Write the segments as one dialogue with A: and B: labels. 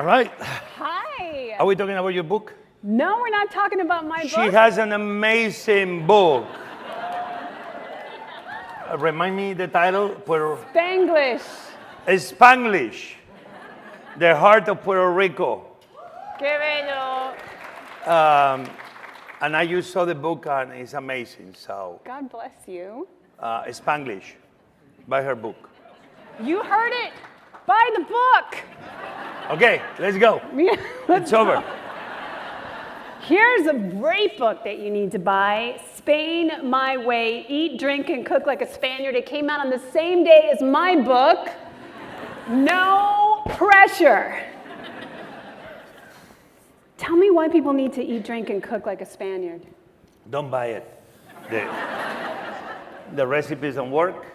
A: All right.
B: Hi.
A: Are we talking about your book?
B: No, we're not talking about my book.
A: She has an amazing book. Remind me the title?
B: Spanglish.
A: Spanglish. The Heart of Puerto Rico.
B: Qué bello.
A: And I just saw the book and it's amazing. So,
B: God bless you.
A: Spanglish. Buy her book.
B: You heard it. Buy the book.
A: Okay, let's go. It's over.
B: Here's a great book that you need to buy. Spain My Way, Eat, Drink, and Cook Like a Spaniard. It came out on the same day as my book. No pressure. Tell me why people need to eat, drink, and cook like a Spaniard.
A: Don't buy it. The recipes don't work.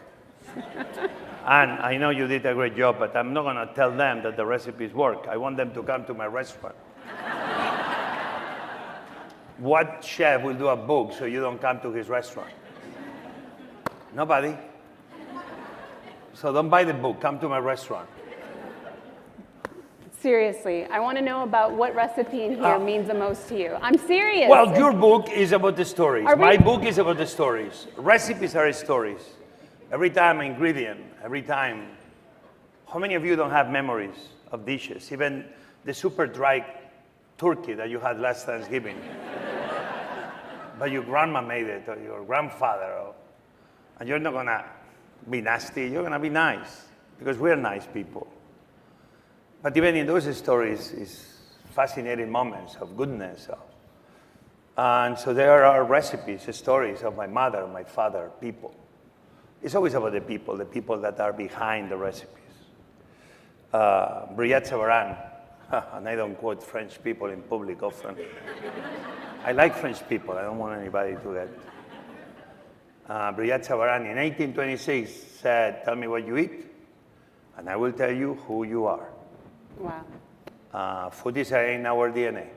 A: And I know you did a great job, but I'm not going to tell them that the recipes work. I want them to come to my restaurant. What chef will do a book so you don't come to his restaurant? Nobody. So don't buy the book. Come to my restaurant.
B: Seriously, I want to know about what recipe in here means the most to you. I'm serious.
A: Well, your book is about the stories. My book is about the stories. Recipes are stories. Every time ingredient, every time. How many of you don't have memories of dishes? Even the super dry turkey that you had last Thanksgiving. But your grandma made it, or your grandfather. And you're not going to be nasty. You're going to be nice, because we're nice people. But even in those stories is fascinating moments of goodness. And so there are recipes, stories of my mother, my father, people. It's always about the people that are behind the recipes. Brillat Savarin, and I don't quote French people in public often. I like French people, I don't want anybody to get. Brillat Savarin in 1826 said, "Tell me what you eat, and I will tell you who you are."
B: Wow.
A: Food is in our DNA.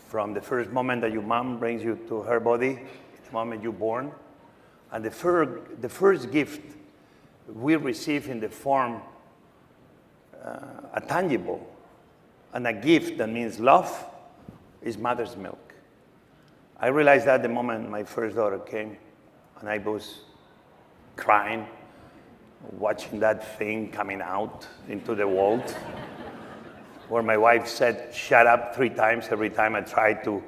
A: From the first moment that your mom brings you to her body, the moment you're born, and the first gift we receive in the form, a tangible, and a gift that means love, is mother's milk. I realized that the moment my first daughter came, and I was crying, watching that thing coming out into the world, where my wife said, "Shut up," 3 times every time I tried to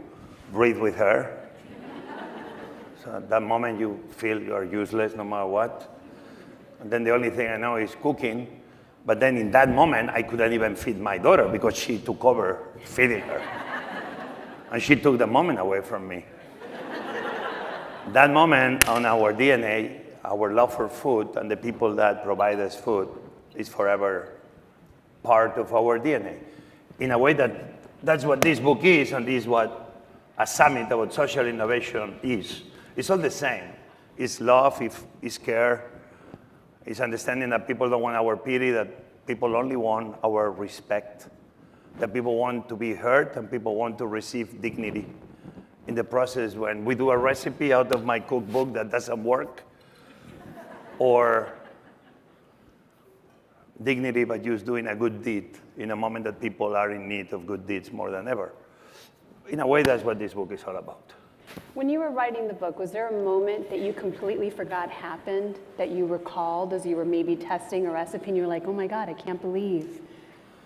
A: breathe with her. So at that moment you feel you are useless no matter what. And then the only thing I know is cooking. But then in that moment, I couldn't even feed my daughter because she took over feeding her. And she took the moment away from me. That moment on our DNA, our love for food and the people that provide us food is forever part of our DNA. In a way that's what this book is, and this is what a summit about social innovation is. It's all the same. It's love, it's care, it's understanding that people don't want our pity, that people only want our respect, that people want to be heard and people want to receive dignity. In the process, when we do a recipe out of my cookbook that doesn't work, or dignity by just doing a good deed in a moment that people are in need of good deeds more than ever. In a way, that's what this book is all about.
B: When you were writing the book, was there a moment that you completely forgot happened, that you recalled as you were maybe testing a recipe and you were like, "Oh my God, I can't believe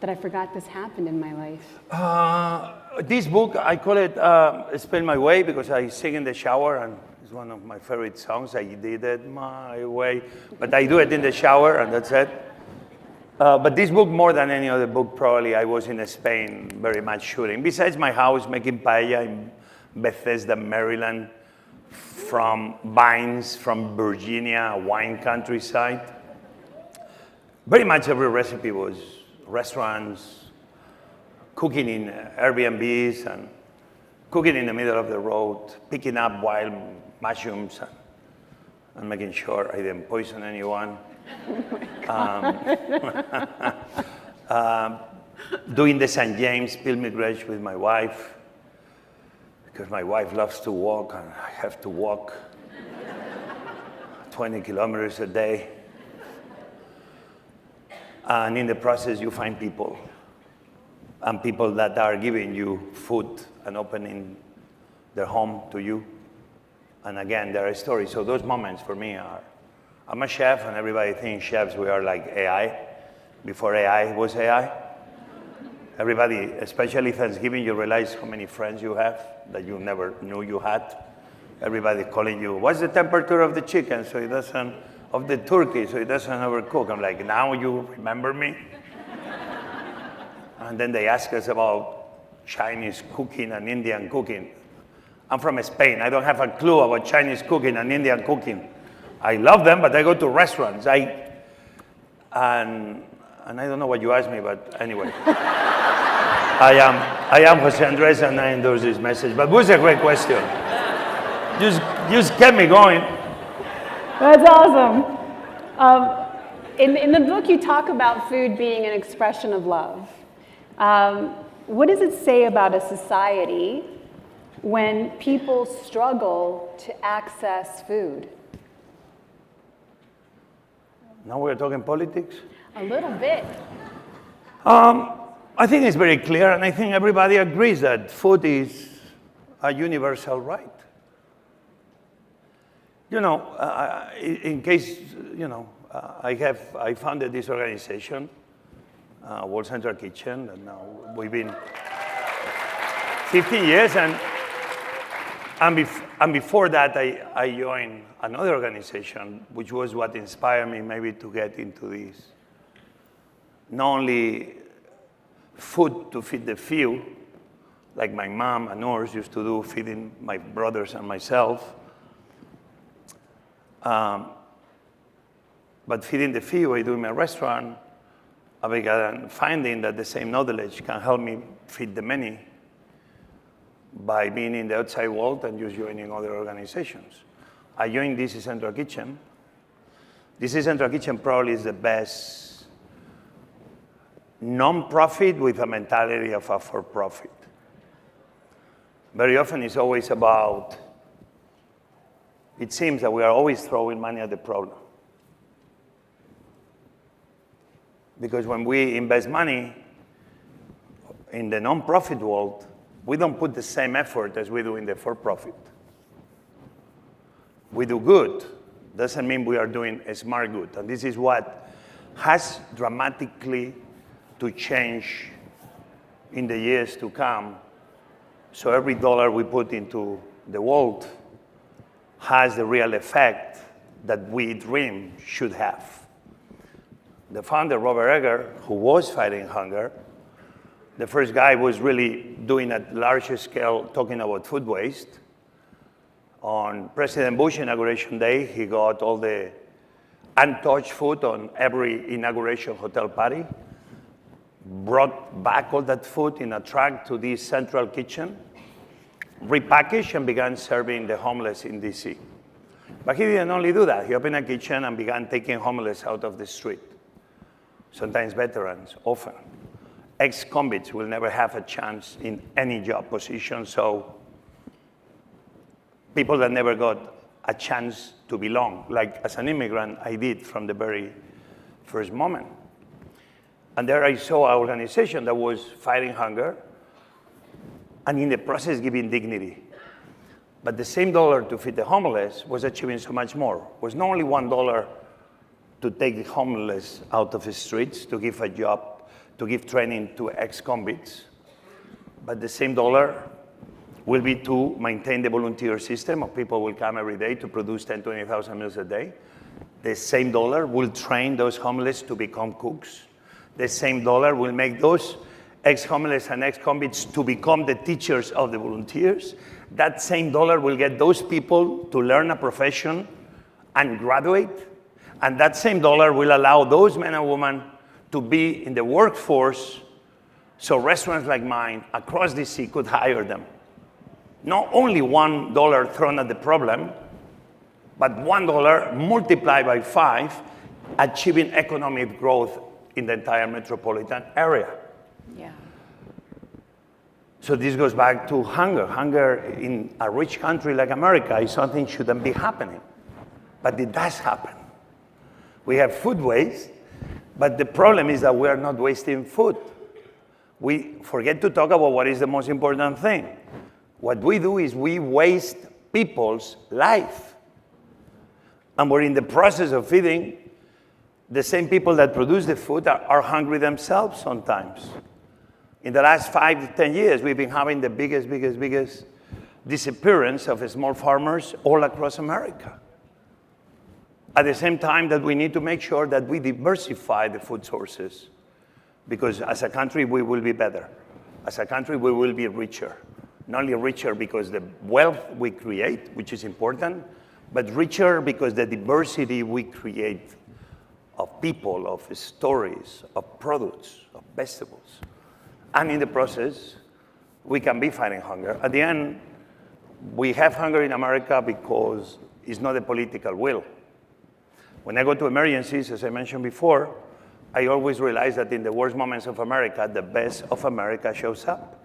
B: that I forgot this happened in my life"?
A: This book, I call it Spend My Way, because I sing in the shower, and it's one of my favorite songs. I did it my way. But I do it in the shower, and that's it. But this book, more than any other book, probably, I was in Spain very much shooting. Besides my house, making paella in Bethesda, Maryland, from vines from Virginia, a wine countryside. Very much every recipe was restaurants, cooking in Airbnbs, and cooking in the middle of the road, picking up wild mushrooms, and making sure I didn't poison anyone. Doing the St. James pilgrimage with my wife, because my wife loves to walk, and I have to walk 20 kilometers a day. And in the process, you find people and people that are giving you food and opening their home to you. And again, there are stories. So those moments for me are, I'm a chef, and everybody thinks chefs, we are like AI. Before AI was AI. Everybody, especially Thanksgiving, you realize how many friends you have that you never knew you had. Everybody calling you, what's the temperature of the chicken so it doesn't, of the turkey so it doesn't overcook? I'm like, now you remember me? And then they ask us about Chinese cooking and Indian cooking. I'm from Spain. I don't have a clue about Chinese cooking and Indian cooking. I love them, but I go to restaurants. And I don't know what you asked me, but anyway. I am José Andrés, and I endorse this message. But it was a great question. Just get me going.
B: That's awesome. In the book, you talk about food being an expression of love. What does it say about a society when people struggle to access food?
A: Now we're talking politics?
B: A little bit.
A: I think it's very clear, and I think everybody agrees that food is a universal right. You know, in case, you know, I founded this organization, World Central Kitchen, and now we've been 15 years, and before that, I joined another organization, which was what inspired me maybe to get into this. Not only food to feed the few, like my mom and ours used to do, feeding my brothers and myself, but feeding the few, I do in my restaurant. I began finding that the same knowledge can help me feed the many by being in the outside world and just joining other organizations. I joined This is Central Kitchen. This is Central Kitchen probably is the best non-profit with a mentality of a for-profit. Very often it's always about, it seems that we are always throwing money at the problem. Because when we invest money in the non-profit world, we don't put the same effort as we do in the for-profit. We do good, doesn't mean we are doing a smart good. And this is what has dramatically to change in the years to come. So every dollar we put into the world has the real effect that we dream should have. The founder, Robert Egger, who was fighting hunger, the first guy was really doing at larger scale, talking about food waste. On President Bush inauguration day, he got all the untouched food on every inauguration hotel party, brought back all that food in a truck to this central kitchen, repackaged, and began serving the homeless in DC. But he didn't only do that. He opened a kitchen and began taking homeless out of the street. Sometimes veterans, often. Ex-convicts will never have a chance in any job position, so people that never got a chance to belong, like as an immigrant, I did from the very first moment. And there I saw an organization that was fighting hunger and in the process giving dignity. But the same dollar to feed the homeless was achieving so much more. It was not only $1 to take the homeless out of the streets, to give a job, to give training to ex-convicts, but the same dollar will be to maintain the volunteer system of people who will come every day to produce 10,000, 20,000 meals a day. The same dollar will train those homeless to become cooks. The same dollar will make those ex-homeless and ex-convicts to become the teachers of the volunteers. That same dollar will get those people to learn a profession and graduate. And that same dollar will allow those men and women to be in the workforce so restaurants like mine across DC could hire them. Not only $1 thrown at the problem, but $1 multiplied by 5, achieving economic growth in the entire metropolitan area.
B: Yeah.
A: So this goes back to hunger. Hunger in a rich country like America is something that shouldn't be happening, but it does happen. We have food waste, but the problem is that we are not wasting food. we forget to talk about what is the most important thing. What we do is we waste people's life. And we're in the process of feeding the same people that produce the food are hungry themselves sometimes. In the last 5 to 10 years, we've been having the biggest disappearance of small farmers all across America. At the same time that we need to make sure that we diversify the food sources, because as a country, we will be better. As a country, we will be richer. Not only richer because the wealth we create, which is important, but richer because the diversity we create of people, of stories, of products, of vegetables. And in the process, we can be fighting hunger. At the end, we have hunger in America because it's not a political will. When I go to emergencies, as I mentioned before, I always realize that in the worst moments of America, the best of America shows up.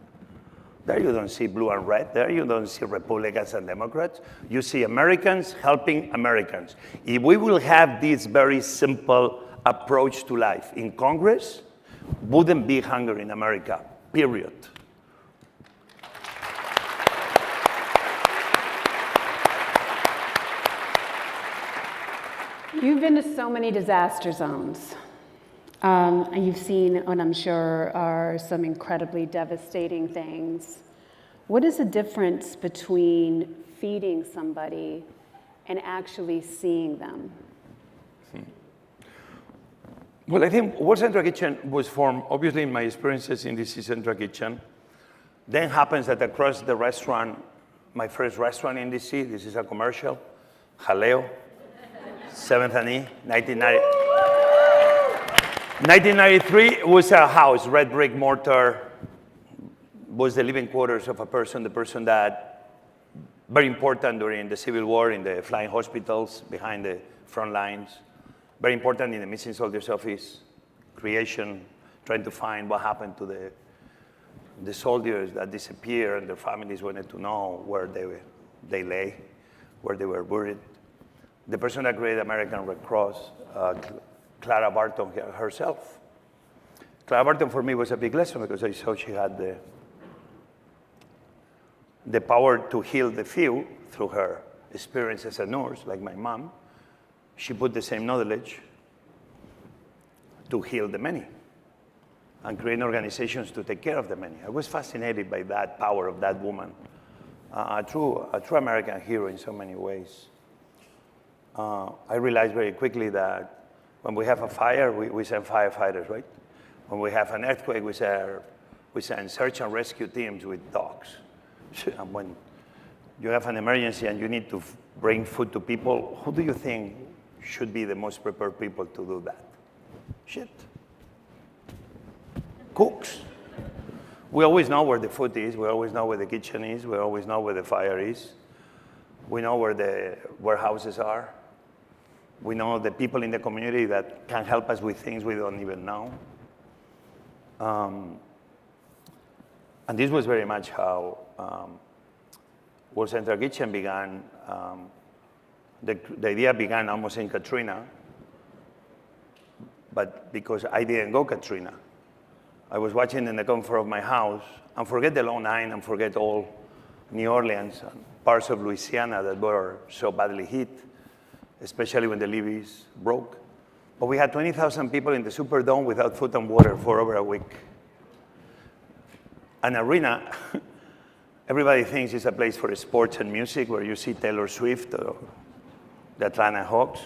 A: There you don't see blue and red. There you don't see Republicans and Democrats. You see Americans helping Americans. If we will have this very simple approach to life in Congress, wouldn't be hunger in America, period.
B: You've been to so many disaster zones. And you've seen what I'm sure are some incredibly devastating things. What is the difference between feeding somebody and actually seeing them?
A: Well, I think World Central Kitchen was formed, obviously, in my experiences in this Central Kitchen. Then happens that across the restaurant, my first restaurant in DC, this is a commercial, Jaleo, 7th and E, 1993 was a house, red brick mortar, was the living quarters of a person, the person that, very important during the Civil War in the flying hospitals behind the front lines, very important in the missing soldiers office, creation, trying to find what happened to the soldiers that disappeared, and their families wanted to know where they lay, where they were buried. The person that created American Red Cross, Clara Barton herself. Clara Barton for me was a big lesson because I saw she had the power to heal the few through her experience as a nurse, like my mom. She put the same knowledge to heal the many and create organizations to take care of the many. I was fascinated by that power of that woman, a true American hero in so many ways. I realized very quickly that when we have a fire, we send firefighters, right? When we have an earthquake, we send search and rescue teams with dogs. And when you have an emergency and you need to bring food to people, who do you think should be the most prepared people to do that? Shit. Cooks. We always know where the food is. We always know where the kitchen is. We always know where the fire is. We know where the warehouses are. We know the people in the community that can help us with things we don't even know. And this was very much how World Central Kitchen began. The idea began almost in Katrina, but because I didn't go Katrina. I was watching in the comfort of my house, and forget the Long Nine, and forget all New Orleans and parts of Louisiana that were so badly hit, especially when the levees broke. But we had 20,000 people in the Superdome without food and water for over a week. An arena, everybody thinks it's a place for sports and music where you see Taylor Swift or the Atlanta Hawks.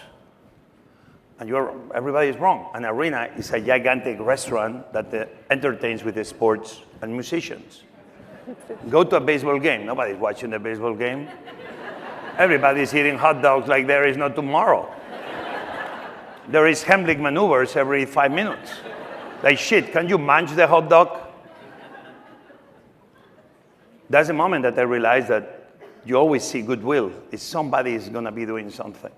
A: And everybody is wrong. An arena is a gigantic restaurant that entertains with the sports and musicians. Go to a baseball game. Nobody's watching the baseball game. Everybody's eating hot dogs like there is no tomorrow. There is Heimlich maneuvers every 5 minutes. Like, shit, can you munch the hot dog? That's the moment that I realized that you always see goodwill. If somebody is going to be doing something.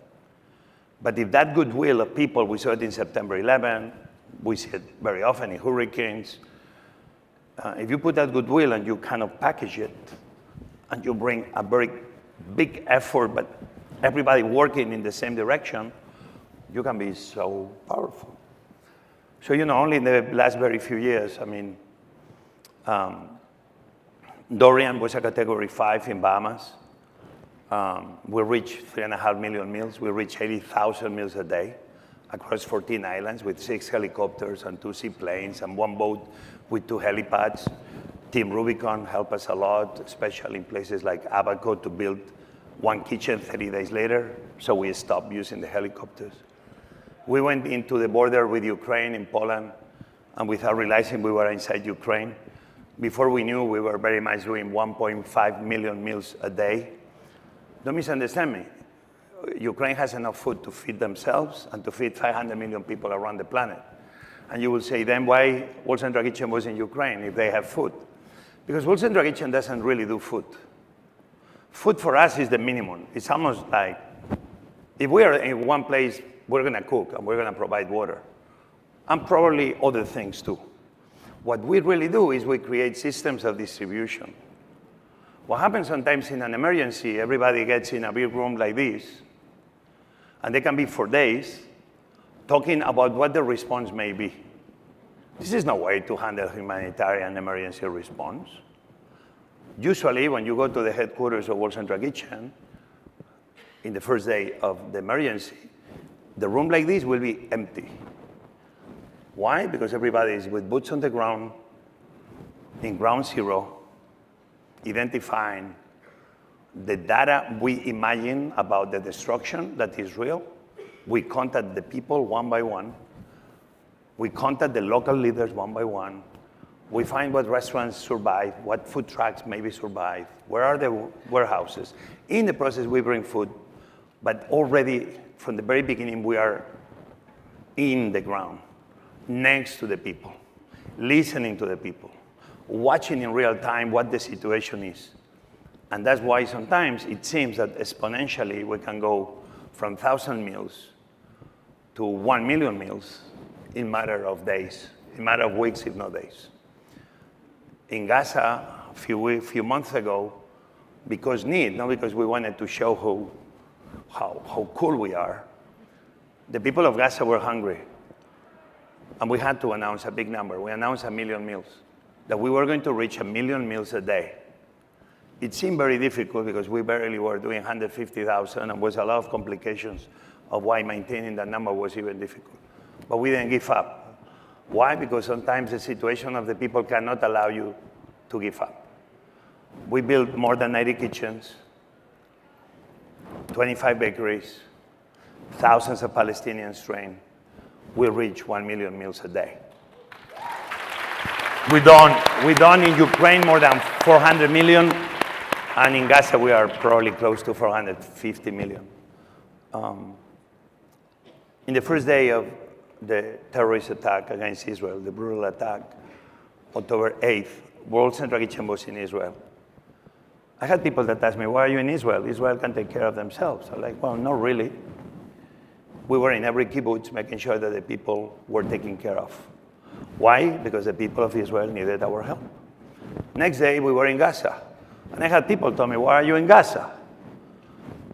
A: But if that goodwill of people, we saw it in September 11, we see it very often in hurricanes. If you put that goodwill and you kind of package it, and you bring a very big effort, but everybody working in the same direction, you can be so powerful. So, only in the last very few years, Dorian was a category 5 in Bahamas. We reached 3.5 million meals. We reached 80,000 meals a day across 14 islands with 6 helicopters and 2 seaplanes and 1 boat with 2 helipads. Team Rubicon helped us a lot, especially in places like Abaco, to build 1 kitchen 30 days later, so we stopped using the helicopters. We went into the border with Ukraine in Poland, and without realizing we were inside Ukraine, before we knew, we were very much doing 1.5 million meals a day. Don't misunderstand me. Ukraine has enough food to feed themselves and to feed 500 million people around the planet. And you will say, then why World Central Kitchen was in Ukraine if they have food? Because World Central Kitchen doesn't really do food. Food for us is the minimum. It's almost like, if we are in one place, we're gonna cook and we're gonna provide water. And probably other things too. What we really do is we create systems of distribution. What happens sometimes in an emergency, everybody gets in a big room like this, and they can be for days talking about what the response may be. This is no way to handle humanitarian emergency response. Usually, when you go to the headquarters of World Central Kitchen, in the first day of the emergency, the room like this will be empty. Why? Because everybody is with boots on the ground, in ground zero, identifying the data we imagine about the destruction that is real. We contact the people one by one. We contact the local leaders one by one. We find what restaurants survive, what food trucks maybe survive, where are the warehouses. In the process, we bring food, but already from the very beginning, we are in the ground, next to the people, listening to the people, watching in real time what the situation is. And that's why sometimes it seems that exponentially we can go from 1,000 meals to 1 million meals in a matter of days, in a matter of weeks, if not days. In Gaza, a few months ago, because need, not because we wanted to show how cool we are, the people of Gaza were hungry. And we had to announce a big number. We announced 1 million meals, that we were going to reach 1 million meals a day. It seemed very difficult because we barely were doing 150,000, and was a lot of complications of why maintaining that number was even difficult. But we didn't give up. Why? Because sometimes the situation of the people cannot allow you to give up. We built more than 90 kitchens, 25 bakeries, thousands of Palestinians trained. We reach 1 million meals a day. We done in Ukraine more than 400 million, and in Gaza we are probably close to 450 million. In the first day of the terrorist attack against Israel, the brutal attack, October 8th, World Central Kitchen was in Israel. I had people that asked me, why are you in Israel? Israel can take care of themselves. I'm like, well, not really. We were in every kibbutz making sure that the people were taken care of. Why? Because the people of Israel needed our help. Next day, we were in Gaza. And I had people tell me, why are you in Gaza?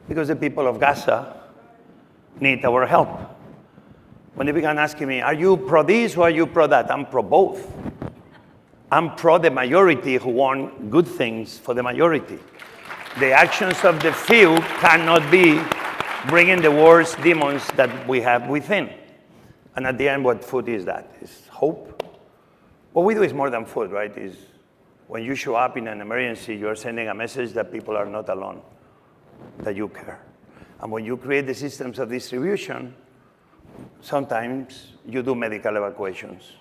A: Because the people of Gaza need our help. When they began asking me, are you pro this or are you pro that? I'm pro both. I'm pro the majority who want good things for the majority. The actions of the few cannot be bringing the worst demons that we have within. And at the end, what food is that? It's hope. What we do is more than food, right? Is when you show up in an emergency, you're sending a message that people are not alone, that you care. And when you create the systems of distribution, sometimes you do medical evacuations,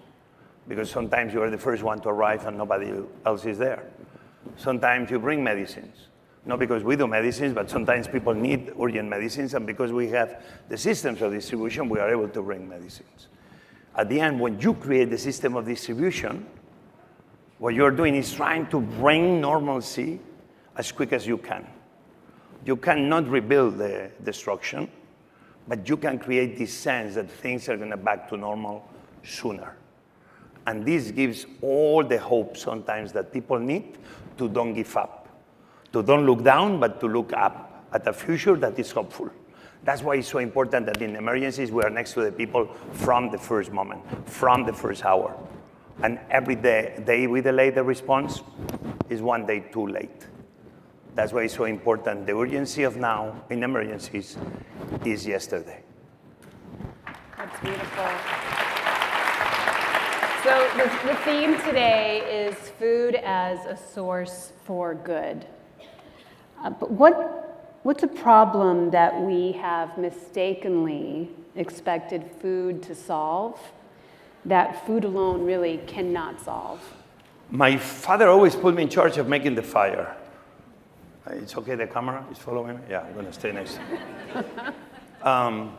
A: because sometimes you are the first one to arrive and nobody else is there. Sometimes you bring medicines. Not because we do medicines, but sometimes people need urgent medicines, and because we have the systems of distribution, we are able to bring medicines. At the end, when you create the system of distribution, what you're doing is trying to bring normalcy as quick as you can. You cannot rebuild the destruction, but you can create this sense that things are going to back to normal sooner. And this gives all the hope sometimes that people need to don't give up, to don't look down, but to look up at a future that is hopeful. That's why it's so important that in emergencies we are next to the people from the first moment, from the first hour. And every day we delay the response is one day too late. That's why it's so important. The urgency of now in emergencies is yesterday.
B: That's beautiful. So the theme today is food as a source for good. But what's a problem that we have mistakenly expected food to solve that food alone really cannot solve?
A: My father always put me in charge of making the fire. It's okay, the camera is following me? Yeah, I'm going to stay next to you.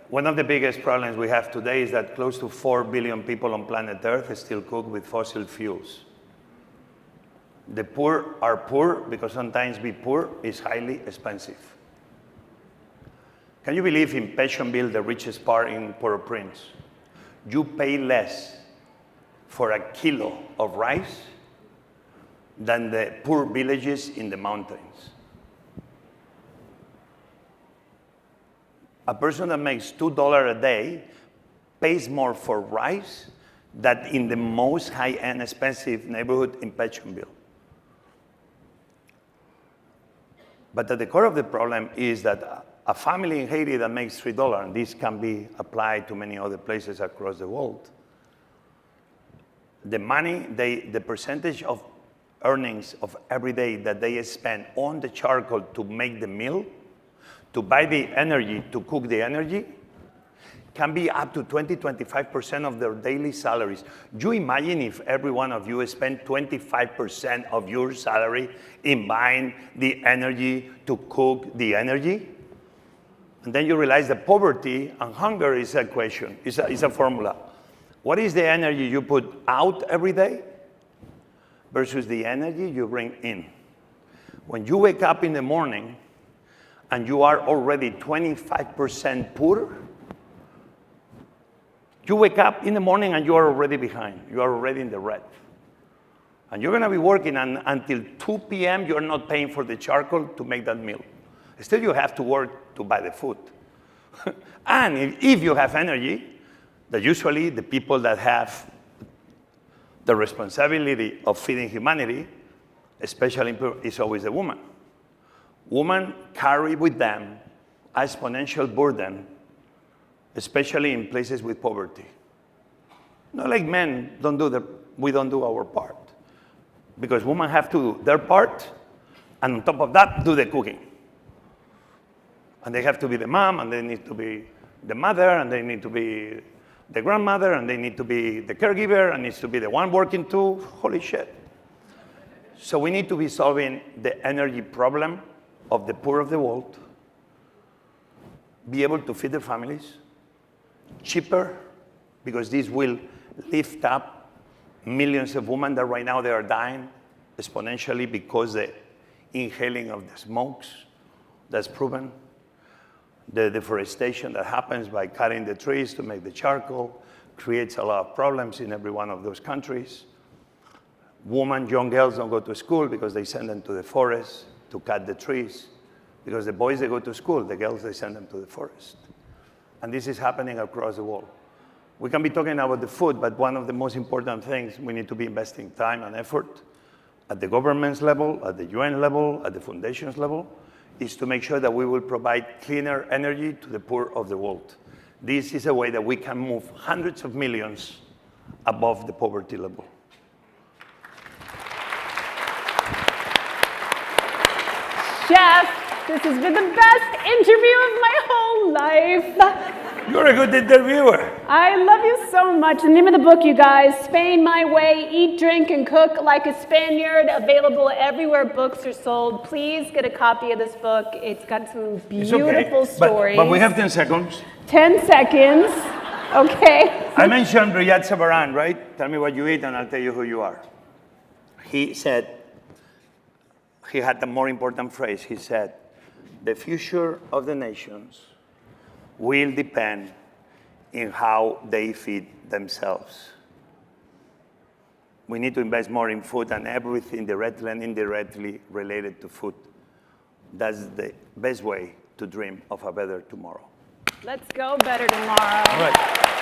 A: One of the biggest problems we have today is that close to 4 billion people on planet Earth still cook with fossil fuels. The poor are poor because sometimes being poor is highly expensive. Can you believe in Pétionville, the richest part in Port-au-Prince, you pay less for a kilo of rice than the poor villages in the mountains? A person that makes $2 a day pays more for rice than in the most high-end expensive neighborhood in Pétionville. But at the core of the problem is that a family in Haiti that makes $3, and this can be applied to many other places across the world, the money, the percentage of earnings of every day that they spend on the charcoal to make the meal, to buy the energy, to cook the energy, can be up to 20-25% of their daily salaries. You imagine if every one of you spent 25% of your salary in buying the energy to cook the energy? And then you realize that poverty and hunger is a question, is a formula. What is the energy you put out every day versus the energy you bring in? When you wake up in the morning and you are already 25% poor, you wake up in the morning and you are already behind. You are already in the red. And you're going to be working until 2 p.m. You're not paying for the charcoal to make that meal. Still, you have to work to buy the food. And if you have energy, that usually the people that have the responsibility of feeding humanity, especially is always the woman. Women carry with them an exponential burden, especially in places with poverty. Not like men we don't do our part. Because women have to do their part, and on top of that, do the cooking. And they have to be the mom, and they need to be the mother, and they need to be the grandmother, and they need to be the caregiver, and needs to be the one working too. Holy shit. So we need to be solving the energy problem of the poor of the world, be able to feed their families, cheaper, because this will lift up millions of women that right now they are dying exponentially because the inhaling of the smokes, that's proven. The deforestation that happens by cutting the trees to make the charcoal creates a lot of problems in every one of those countries. Women, young girls don't go to school because they send them to the forest to cut the trees. Because the boys, they go to school, the girls, they send them to the forest. And this is happening across the world. We can be talking about the food, but one of the most important things, we need to be investing time and effort at the government's level, at the UN level, at the foundations level, is to make sure that we will provide cleaner energy to the poor of the world. This is a way that we can move hundreds of millions above the poverty level.
B: Chef, this has been the best interview of my whole life.
A: You're a good interviewer.
B: I love you so much. The name of the book, you guys, Spain My Way, Eat, Drink, and Cook Like a Spaniard, available everywhere books are sold. Please get a copy of this book. It's got some beautiful stories.
A: But we have 10 seconds.
B: 10 seconds, okay.
A: I mentioned Riyad Sabaran, right? Tell me what you eat and I'll tell you who you are. He said, he had the more important phrase. He said, the future of the nations will depend in how they feed themselves. We need to invest more in food and everything directly and indirectly related to food. That's the best way to dream of a better tomorrow.
B: Let's go better tomorrow.
A: All right.